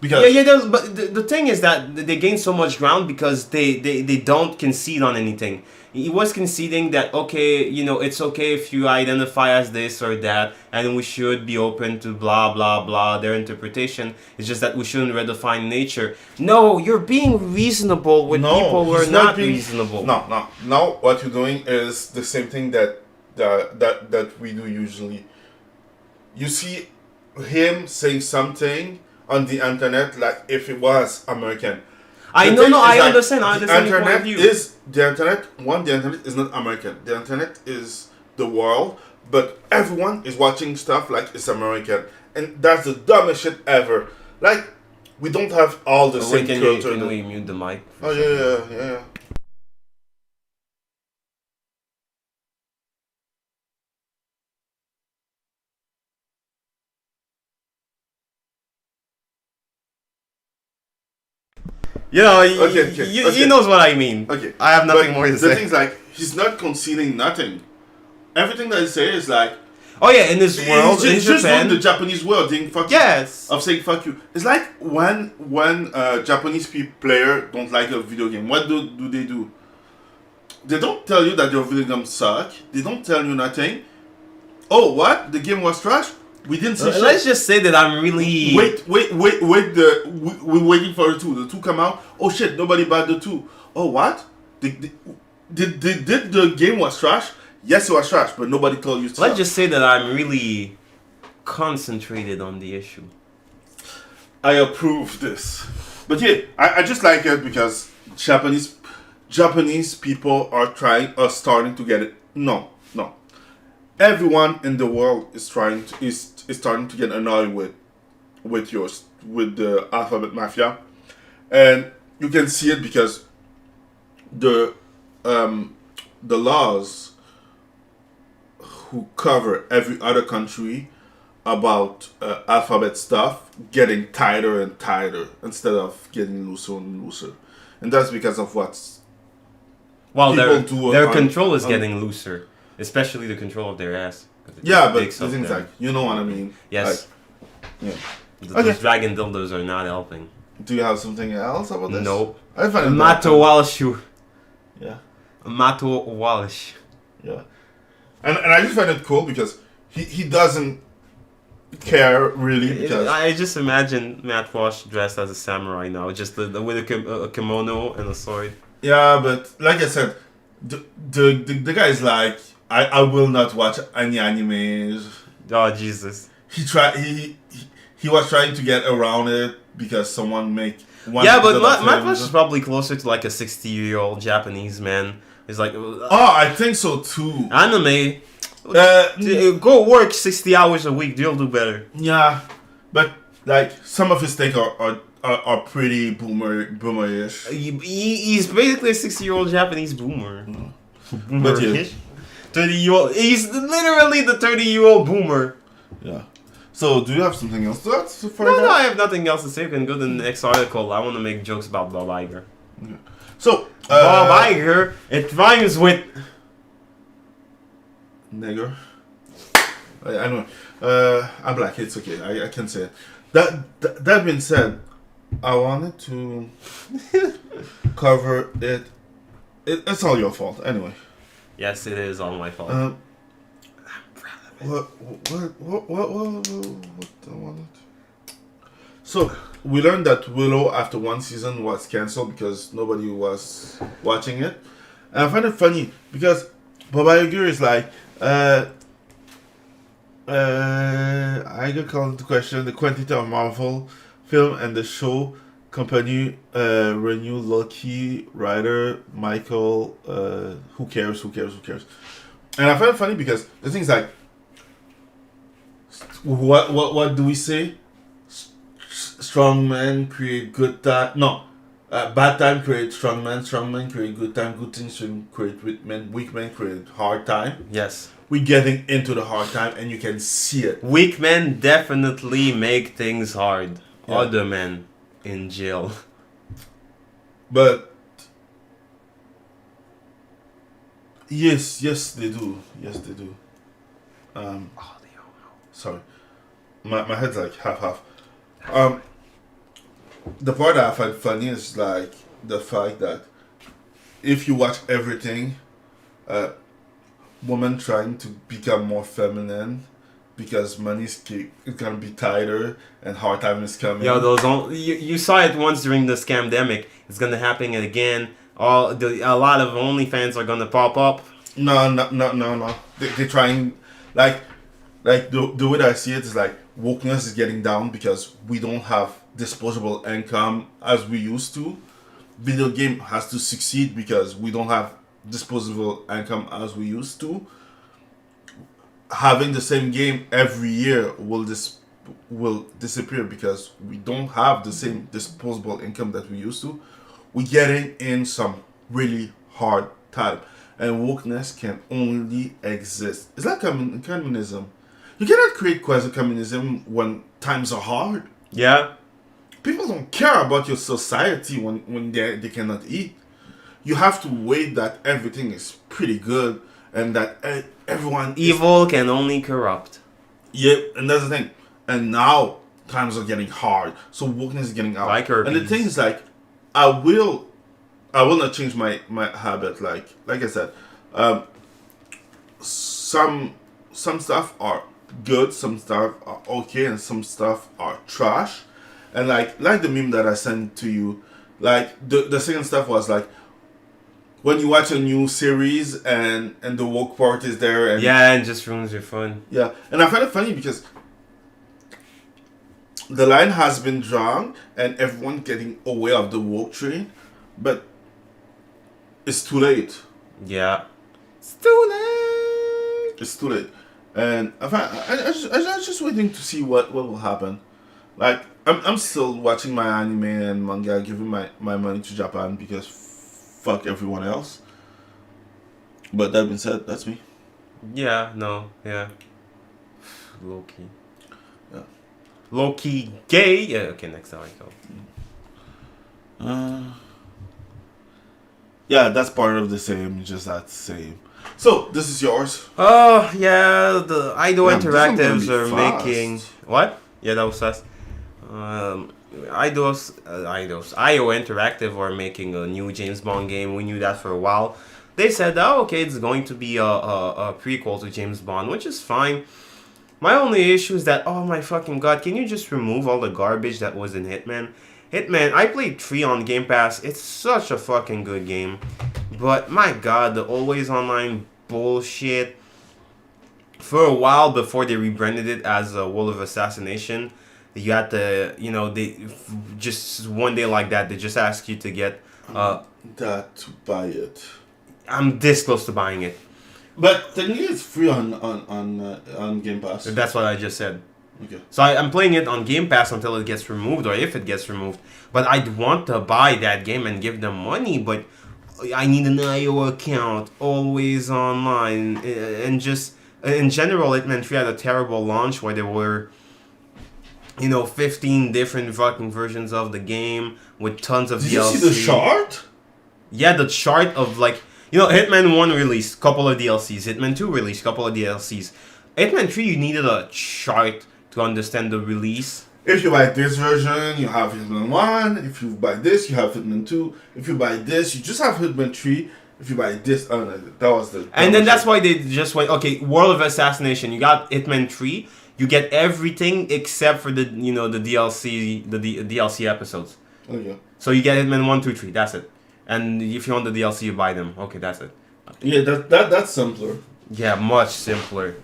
Because but the thing is that they gain so much ground because they don't concede on anything. He was conceding that, okay, it's okay if you identify as this or that, and we should be open to blah blah blah their interpretation. It's just that we shouldn't redefine nature. No, you're being reasonable with people who are he's not being reasonable. No. Now what you're doing is the same thing that we do usually. You see him saying something on the internet like if it was American. I understand your point of view. The internet is not American. The internet is the world, but everyone is watching stuff like it's American. And that's the dumbest shit ever. Like, we don't have all the same Can culture. you mute the mic? Oh, yeah. Okay. He knows what I mean. Okay. I have nothing But more to the say. thing's like, he's not conceding nothing. Everything that he says is like, Oh yeah, in this world, in he's just Japan, doing the Japanese way of saying fuck you. yes. Of saying fuck you. It's like when Japanese player don't like a video game, what do they do? They don't tell you that your video game suck. They don't tell you nothing. Oh, what? The game was trash? We didn't see shit. Let's just say that I'm really Wait. We're waiting for the 2. The 2 come out. Oh shit! Nobody bought the 2. Oh what? Did the game was trash? Yes, it was trash, but nobody told you. Let's just say that I'm really concentrated on the issue. I approve this, but yeah, I just like it because Japanese people are starting to get it. No. Everyone in the world is starting to get annoyed with the alphabet mafia, and you can see it because the laws who cover every other country about alphabet stuff getting tighter and tighter instead of getting looser and looser, and that's because of what's Well, people their do control is getting looser, especially the control of their ass. Yeah, but Dicks the up thing's there. like, you know what I mean? Yes, Yeah. those dragon dildos are not helping. Do you have something else about this? Nope. I find it Mato Walshu. Yeah. Mato Walsh. Yeah. And I just find it cool because he doesn't care really because I just imagine Matt Walsh dressed as a samurai now, just with a kimono and a sword. yeah, but like I said, the guy is like I will not watch any animes. Oh Jesus! He was trying to get around it because someone make one. Yeah, but episode of Matt him. Walsh is probably closer to like a 60-year-old Japanese man. He's like, Oh, I think so too. anime. Uh, Go work 60 hours a week. You'll do better. Yeah, but like some of his takes are pretty boomerish. He's basically a 60-year-old Japanese boomer. But yeah. 30-year-old. He's literally the 30-year-old boomer. Yeah. So, do you have something else to add for No, that? I have nothing else to say. We can go to the next article. I want to make jokes about Bob Iger. So, Bob Iger, it rhymes with... nigger. I know. I'm black. It's okay. I can say it. That being said, I wanted to cover it. It's all your fault. Anyway. Yes, it is all my fault. What I wanted. So we learned that Willow after one season was cancelled because nobody was watching it, and I find it funny because Bob Iger is like, Iger called into question the quantity of Marvel film and the show company renew Loki writer Michael. Who cares? And I find it funny because the thing's like, what do we say? Strong men create good time. No, bad time create strong men. Strong men create good time. Good things create weak men. Weak men create hard time. Yes. We're getting into the hard time, and you can see it. Weak men definitely make things hard. Yeah. Other men in jail. But yes, they do. Sorry, my head's like half. The part that I find funny is like the fact that if you watch everything, women trying to become more feminine because money's gonna be tighter and hard time is coming. Yo, you saw it once during the scamdemic. It's gonna happen again. A lot of OnlyFans are gonna pop up. No. They're trying, like the way that I see it is like wokeness is getting down because we don't have disposable income as we used to. Video game has to succeed because we don't have disposable income as we used to. Having the same game every year will disappear because we don't have the same disposable income that we used to. We're getting in some really hard time, and wokeness can only exist. It's like communism. You cannot create quasi-communism when times are hard. Yeah. People don't care about your society when they cannot eat. You have to wait that everything is pretty good and that everyone... Evil can only corrupt. Yeah, and that's the thing. And now times are getting hard, so wokeness is getting out. Like herpes. And the thing is, like, I will not change my habit. Like I said, some stuff are good, some stuff are okay, and some stuff are trash. And like the meme that I sent to you, like the second stuff was like when you watch a new series and the woke part is there, and it just ruins your fun. Yeah, and I find it funny because the line has been drawn and everyone getting away of the woke train, but it's too late. Yeah. It's too late. And I just waiting to see what will happen. Like I'm still watching my anime and manga, giving my money to Japan because fuck everyone else. But that being said, that's me. Yeah, no, yeah. Low-key. Yeah. Low-key gay. Yeah, okay, next time I go. Yeah, that's part of the same, just that same. So, this is yours. Oh, yeah, the IDO Interactives really are fast. making... What? Yeah, that was fast. IDO Interactive are making a new James Bond game. We knew that for a while. They said, oh, okay, it's going to be a prequel to James Bond, which is fine. My only issue is that, oh my fucking god, can you just remove all the garbage that was in Hitman? Hitman, I played 3 on Game Pass. It's such a fucking good game. But my god, the always online bullshit. For a while before they rebranded it as a World of Assassination, you had to, they just one day like that, they just ask you to get That to buy it. I'm this close to buying it. But technically it's free on Game Pass. That's what I just said. Okay. So I'm playing it on Game Pass until it gets removed, or if it gets removed. But I'd want to buy that game and give them money, but I need an IO account, always online, and just in general, Hitman 3 had a terrible launch where there were 15 different fucking versions of the game with tons of DLC. Did you see the chart? Yeah, the chart of Hitman 1 released couple of DLCs, Hitman 2 released couple of DLCs. Hitman 3, you needed a chart to understand the release. If you buy this version, you have Hitman 1. If you buy this, you have Hitman 2. If you buy this, you just have Hitman 3. If you buy this, that was the... And then that's why they just went, okay, World of Assassination, you got Hitman 3, you get everything except for the DLC, the DLC episodes. Okay. So you get Hitman 1, 2, 3, that's it. And if you want the DLC, you buy them. Okay, that's it. Yeah, that's simpler. Yeah, much simpler.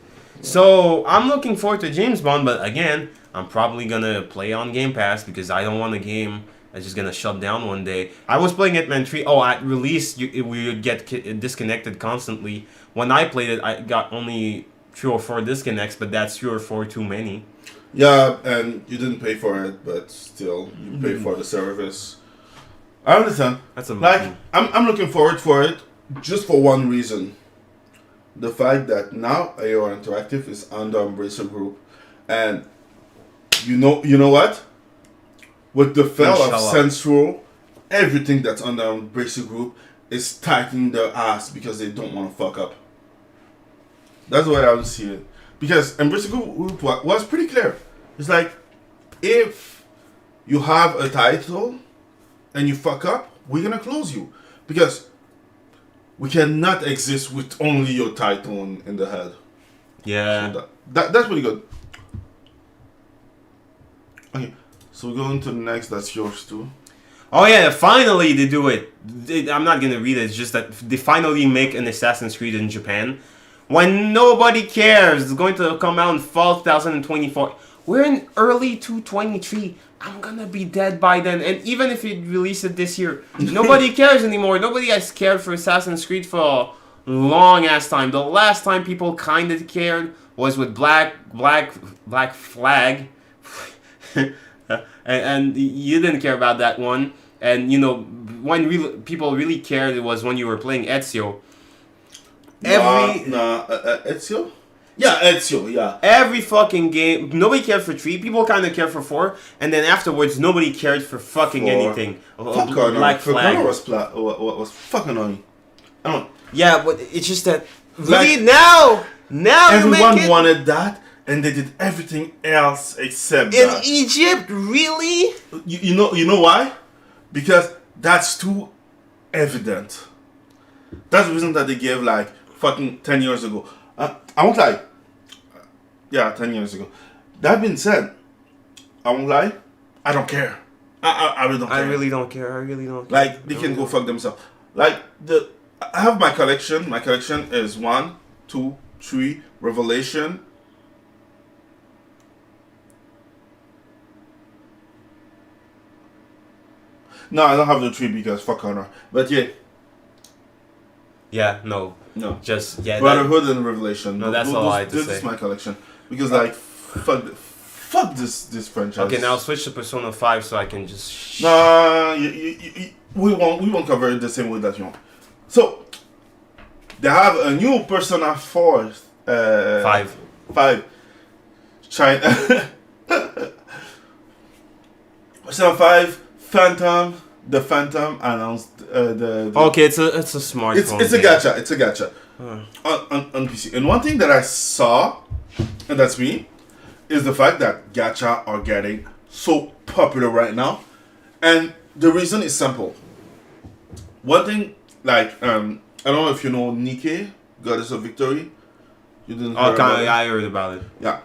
So I'm looking forward to James Bond, but again, I'm probably gonna play on Game Pass because I don't want a game it's just gonna shut down one day. I was playing Hitman 3. Oh, at release, we would get disconnected constantly. When I played it, I got only 3 or 4 disconnects, but that's 3 or 4 too many. Yeah, and you didn't pay for it, but still, you pay for the service. I understand. That's a like I'm looking forward for it just for one reason. The fact that now AO Interactive is under Embracer Group, and you know what? With the fall of Censuro, everything that's under Embracer Group is tightening their ass because they don't want to fuck up. That's the way I would see it. Because Embracer Group was pretty clear. It's like, if you have a title and you fuck up, we're gonna close you. Because we cannot exist with only your title in the head. Yeah. So that's pretty good. Okay, so we're going to the next. That's yours too. Oh yeah, finally they do it. I'm not gonna read it. It's just that they finally make an Assassin's Creed in Japan. When nobody cares, it's going to come out in fall 2024. We're in early 2023. I'm gonna be dead by then. And even if you release it this year, nobody cares anymore. Nobody has cared for Assassin's Creed for a long ass time. The last time people kind of cared was with Black Flag. and you didn't care about that one. And you know, when people really cared, it was when you were playing Ezio. Ezio? Yeah, Ezio, yeah. Every fucking game, nobody cared for 3. People kind of cared for 4, and then afterwards, nobody cared for fucking anything. Fuck Black Flag was fucking annoying. I don't. Yeah, but it's just that really now everyone wanted that, and they did everything else except in that. Egypt. Really? You know why? Because that's too evident. That's the reason that they gave like fucking 10 years ago. I won't lie. Yeah, 10 years ago. That being said, I won't lie. I don't care. I really don't care. I really don't care. Like, they can go fuck themselves. Like, I have my collection. My collection is 1, 2, 3, Revelation. No, I don't have the 3 because fuck Honor. But yeah. Yeah, no. Just, yeah. Brotherhood and Revelation. No, that's all I had to say. This is my collection. Because, like, fuck this franchise. Okay, now I'll switch to Persona 5 so I can just... No, we won't cover it the same way that you want. So, they have a new Persona 4. 5. China. Persona 5, Phantom. The Phantom announced the Okay, it's a smartphone. It's a gacha. It's a gacha on PC. And one thing that I saw, and that's me, is the fact that gacha are getting so popular right now, and the reason is simple. One thing, like I don't know if you know Nike, Goddess of Victory. You didn't. Yeah, I heard about it. Yeah,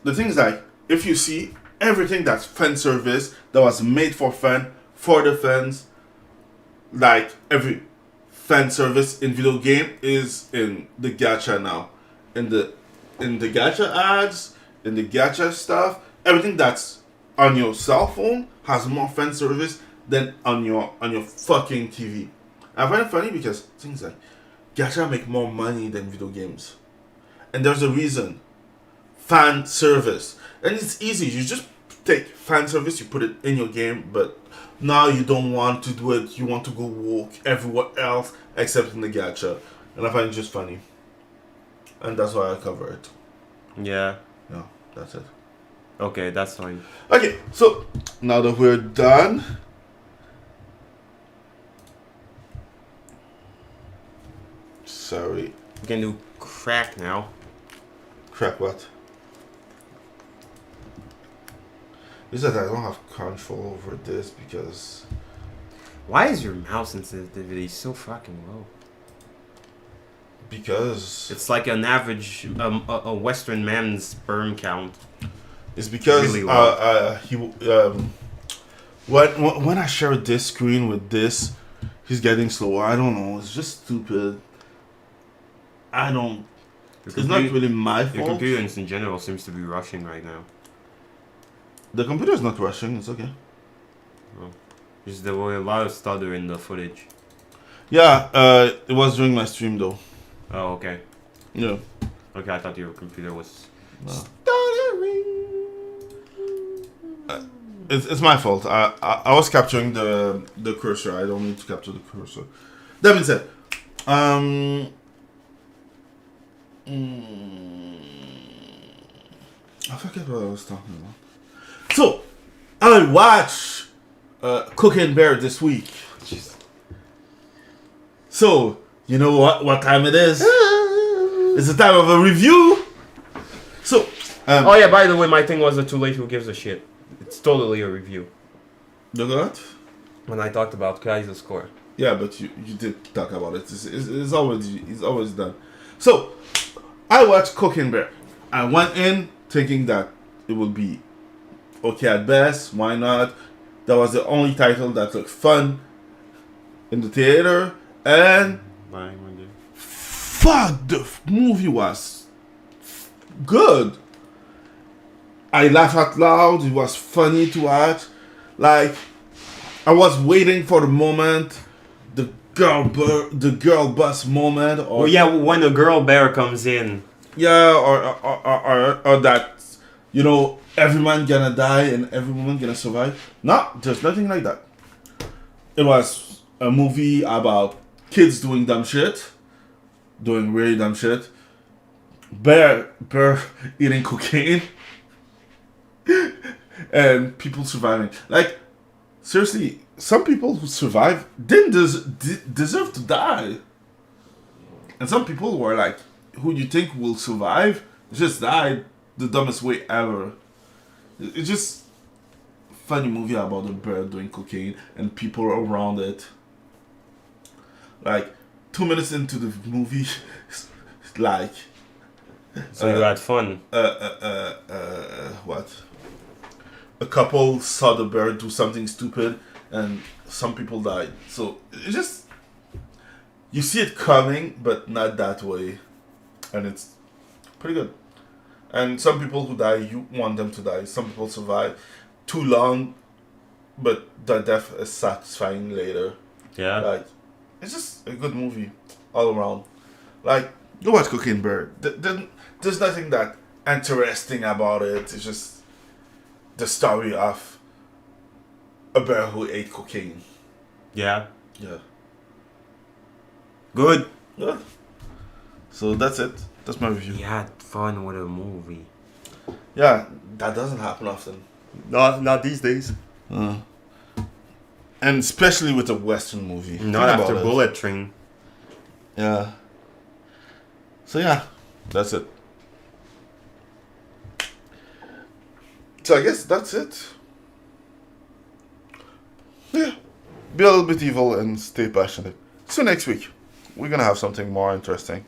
the thing is like if you see everything that's fan service that was made for fan. For the fans, like every fan service in video game is in the gacha now. In the gacha ads, in the gacha stuff, everything that's on your cell phone has more fan service than on your fucking TV. I find it funny because things like gacha make more money than video games. And there's a reason. Fan service. And it's easy. You just take fan service, you put it in your game, but now you don't want to do it. You want to go walk everywhere else except in the gacha. And I find it just funny. And that's why I cover it. Yeah. Yeah, that's it. Okay, that's fine. Okay, so now that we're done. Sorry. We can do crack now. Crack what? Is that I don't have control over this because... Why is your mouse sensitivity so fucking low? Because... It's like an average, a Western man's sperm count. It's because really when I share this screen with this, he's getting slower. I don't know. It's just stupid. I don't... It's not really my fault. Your computer in general seems to be rushing right now. The computer is not rushing. It's okay. Oh. Just there were a lot of stutter in the footage. Yeah, it was during my stream though. Oh, okay. Yeah. Okay, I thought your computer was No. stuttering. It's my fault. I was capturing the cursor. I don't need to capture the cursor. That being said, I forget what I was talking about. So, I watched Cocaine Bear this week. So, you know what time it is? It's the time of a review. So, Oh yeah, by the way, my thing wasn't too late. Who gives a shit? It's totally a review. you know what? When I talked about Kai's score. Yeah, but you did talk about it. It's always done. So, I watched Cocaine Bear. I went in thinking that it would be okay at best. Why not? That was the only title that looked fun in the theater. And fuck, the movie was good. I laughed out loud. It was funny to watch. Like, I was waiting for the moment, the girl bus moment, or Well, yeah, when a girl bear comes in. yeah, or that, you know, everyone gonna die and everyone gonna survive. No, there's nothing like that. It was a movie about kids doing dumb shit, doing really dumb shit. Bear eating cocaine, and people surviving. Like, seriously, some people who survive didn't deserve to die. And some people were like, who you think will survive just died the dumbest way ever. It's just funny movie about a bird doing cocaine and people around it. Like 2 minutes into the movie, like So you had fun. what? A couple saw the bird do something stupid and some people died. So it's just, you see it coming, but not that way. And it's pretty good. And some people who die, you want them to die. Some people survive too long, but the death is satisfying later. Yeah. Like, it's just a good movie all around. Like, go watch Cocaine Bear. There's nothing that interesting about it. It's just the story of a bear who ate cocaine. Yeah. Yeah. Good. Good. So that's it. That's my review. You had fun with a movie. Yeah, that doesn't happen often. Not these days. And especially with a Western movie. Not Think after about it. Bullet Train. Yeah. So yeah, that's it. So I guess that's it. Yeah. Be a little bit evil and stay passionate. So next week, we're gonna have something more interesting.